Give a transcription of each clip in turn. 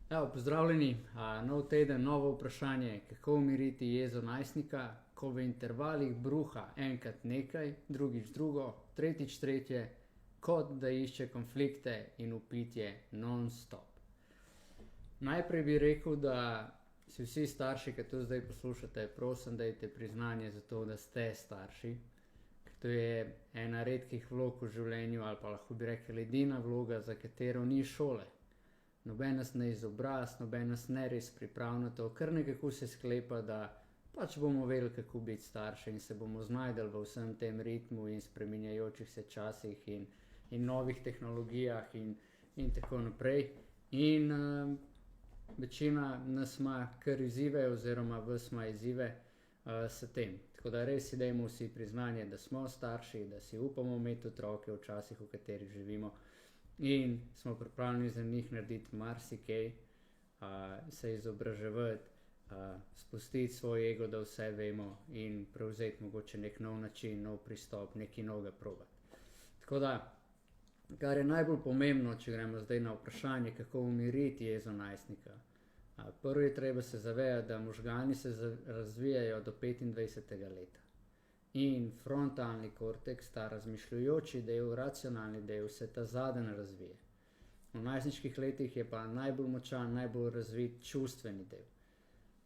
Evo, pozdravljeni, nov teden, novo vprašanje, kako umiriti jezo najstnika, ko v intervalih bruha enkrat nekaj, drugič drugo, tretjič tretje, kot da išče konflikte in vpitje non-stop. Najprej bi rekel, da si vsi starši, ki to zdaj poslušate, prosim, dajte priznanje za to, da ste starši, ker to je ena redkih vlog v življenju, ali pa lahko bi rekel edina vloga, za katero ni šole. Noben nas ne izobraz, noben nas ne res pripravi na to, kar nekako se sklepa, da pač bomo vedeli, kako biti starši in se bomo znajdeli v vsem tem ritmu in spreminjajočih se časih in novih tehnologijah in tako naprej. In večina nas ima kar izzive oziroma vas ima izzive s tem. Tako da res si dajmo vsi priznanje, da smo starši, da si upamo imeti otroke v časih, v katerih živimo. In smo pripravljeni za njih narediti marsikaj, se izobraževati, spustiti svoj ego, da vse vemo in prevzeti mogoče nek nov način, nov pristop, nekaj novega probati. Tako da, kar je najbolj pomembno, če gremo zdaj na vprašanje, kako umiriti jezo najstnika. Prvo je treba se zavedati, da možgani se razvijajo do 25. leta. In frontalni korteks, ta razmišljujoči del, racionalni del, se ta zadnji razvije. V najstniških letih je pa najbolj močan, najbolj razvit čustveni del.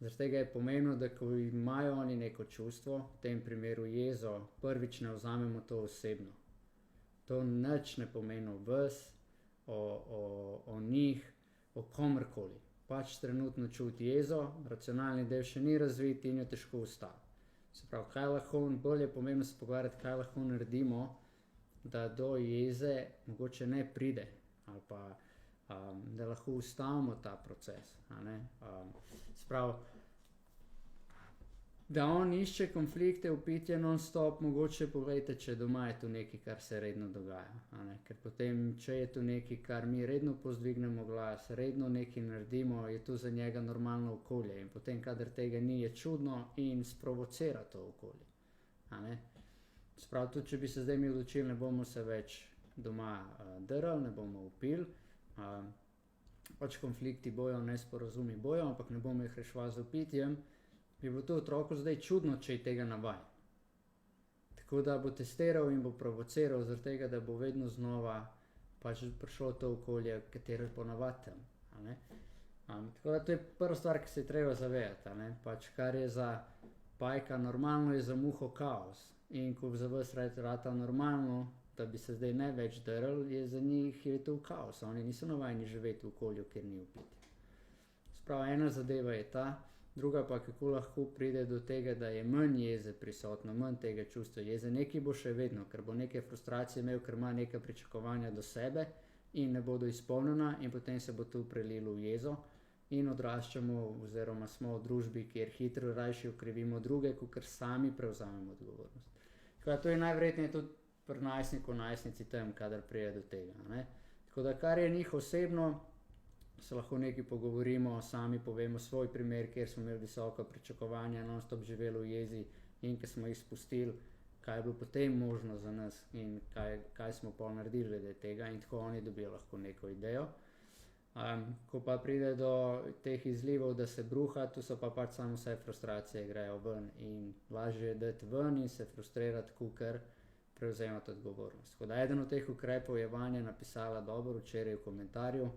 Zaradi tega je pomembno, da ko imajo oni neko čustvo, v tem primeru jezo, prvič ne vzamemo to osebno. To nič ne pomeni o vas, o njih, o komorkoli. Pač trenutno čuti jezo, racionalni del še ni razvit in jo težko ustavi. Se pravi, kaj lahko, bolj je pomembno se pogovarjati, kaj lahko naredimo, da do jeze mogoče ne pride, ali pa da lahko ustavimo ta proces. Se pravi, da on išče konflikte, vpitje non-stop, mogoče povejte, če doma je to nekaj, kar se redno dogaja. Ker potem, če je to nekaj, kar mi redno pozdvignemo glas, redno nekaj naredimo, je to za njega normalno okolje. In potem, kadar tega ni, je čudno in sprovocira to okolje. Se pravi, tudi če bi se zdaj mi odločili, ne bomo se več doma drli, ne bomo vpili, pač konflikti bojo, nesporazumi bojo, ampak ne bomo jih reševali z vpitjem, bi bilo to otroku zdaj čudno, če je tega navajen. Tako da bo testiral in bo provociral zaradi tega, da bo vedno znova pač prišlo to okolje, katero je ponavadi tam. Tako da to je prva stvar, ki se je treba zavedati. Pač kar je za pajka normalno, je za muho kaos. In ko za vas rata normalno, da bi se zdaj ne več drl, je za njih je to kaos. Oni niso navajeni živeti v okolju, kjer ni vpitja. Sprav, ena zadeva je ta, druga pa, kako lahko pride do tega, da je manj jeze prisotno, manj tega čustva jeze. Nekaj bo še vedno, ker bo neke frustracije imel, ker ima neka pričakovanja do sebe in ne bodo izpolnjena in potem se bo to prelilo v jezo in odraščamo oziroma smo v družbi, kjer hitro rajši okrivimo druge, kakor sami prevzamemo odgovornost. Tako to je najverjetneje tudi pri najstniku, najstnici tam, kadar pride do tega. Tako da, kar je njih osebno, se lahko nekaj pogovorimo, sami povemo svoj primer, kjer smo imeli visoka pričakovanja, non-stop živeli v jezi in ko smo jih spustili, kaj je bilo potem možno za nas in kaj smo pol naredili glede tega in tako oni dobijo lahko neko idejo. Ko pa pride do teh izlivov, da se bruha, tu so pa pač samo vse frustracije grejo ven in lažje je dati ven in se frustrirati, kakor prevzemati odgovornost. Tako da eden od teh ukrepov je Vanja napisala dobro včeraj v komentarju,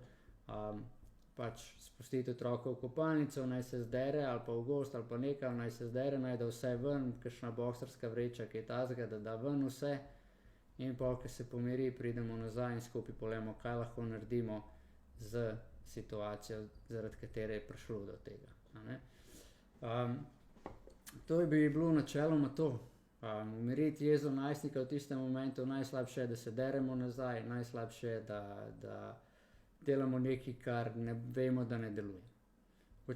pač spustiti otroka v kopalnico, naj se zdere, ali pa v gozd, ali pa nekaj, naj se zdere, naj da vse ven, kakšna boksarska vreča, kaj tazga, da da ven vse in pa, ko se pomiri, pridemo nazaj in skupaj povemo, kaj lahko naredimo z situacijo, zaradi katere je prišlo do tega. To bi bilo načeloma to. Umiriti jezo najstnika v tistem momentu, najslabše je, da se deremo nazaj, najslabše je, da delamo nekaj, kar ne vemo, da ne deluje.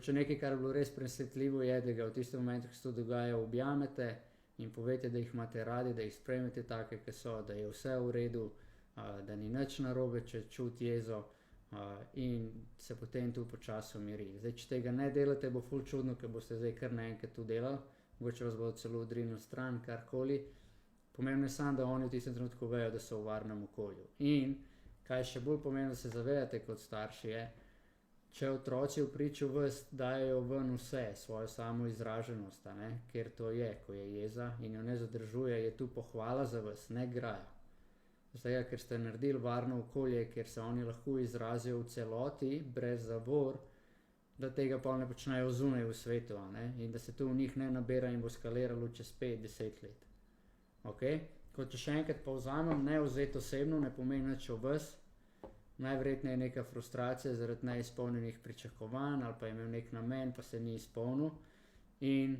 Če nekaj, kar je bilo res presenetljivo, je, da ga v tistem momentu, ko se to dogaja, objamete in povete, da jih imate radi, da jih sprejmete take, ki so, da je vse v redu, da ni nič narobe, če čuti jezo in se potem tu počasi umiri. Zdaj, če tega ne delate, bo ful čudno, ker boste zdaj kar naenkrat to delali, mogoče vas bodo celo odrinili stran, karkoli. Pomembno je samo, da oni v tistem trenutku vejo, da so v varnem okolju. In kaj še bolj pomembno, da se zavedate kot starši je, če otroci v priču vas dajo ven vse, svojo samo izraženost, ker to je, ko je jeza in jo ne zadržuje, je tu pohvala za vas, ne graja. Zdaj, ker ste naredili varno okolje, kjer se oni lahko izrazijo v celoti, brez zavor, da tega pa ne počnejo zunaj v svetu, in da se to v njih ne nabira in bo skaliralo čez 5-10 let. Ok? Ko če še enkrat povzamem, ne vzeti osebno, ne pomeni nič o vas, najverjetneje je neka frustracija zaradi neizpolnjenih pričakovanj ali pa je imel nek namen, pa se ni izpolnil in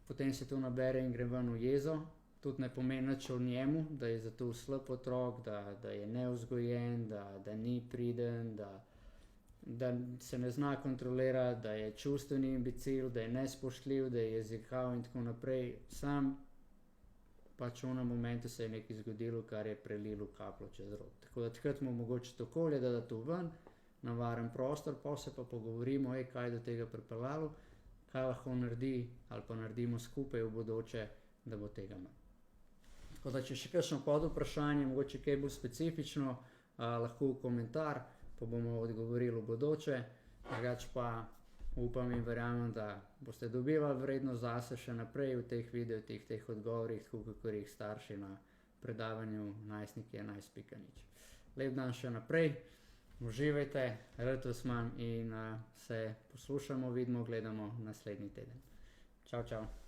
potem se to nabere in gre ven v jezo. Tudi ne pomeni nič o njemu, da je zato slab otrok, da je nevzgojen, da ni priden, da se ne zna kontrolirati, da je čustveni imbecil, da je nespoštljiv, da je jezikav in tako naprej. Sam pač v enem momentu se je nekaj zgodilo, kar je prelilo kapljo čez rob. Tako da takrat mu omogočiti okolje, da to ven, na varen prostor, pa se pa pogovorimo, kaj je do tega pripeljalo, kaj lahko naredi ali pa naredimo skupaj v bodoče, da bo tega manj. Tako da, če še kakšno pod vprašanje, mogoče kaj bolj specifično, lahko v komentar, pa bomo odgovorili v bodoče. Drugače pa upam in verjamem, da boste dobivali vrednost zase še naprej v teh videih, teh odgovorih, tako kakor jih starši na predavanju najstnik11.nič. Lep dan še naprej, uživajte, rad vas imam in se poslušamo, vidimo, gledamo naslednji teden. Čau, čau.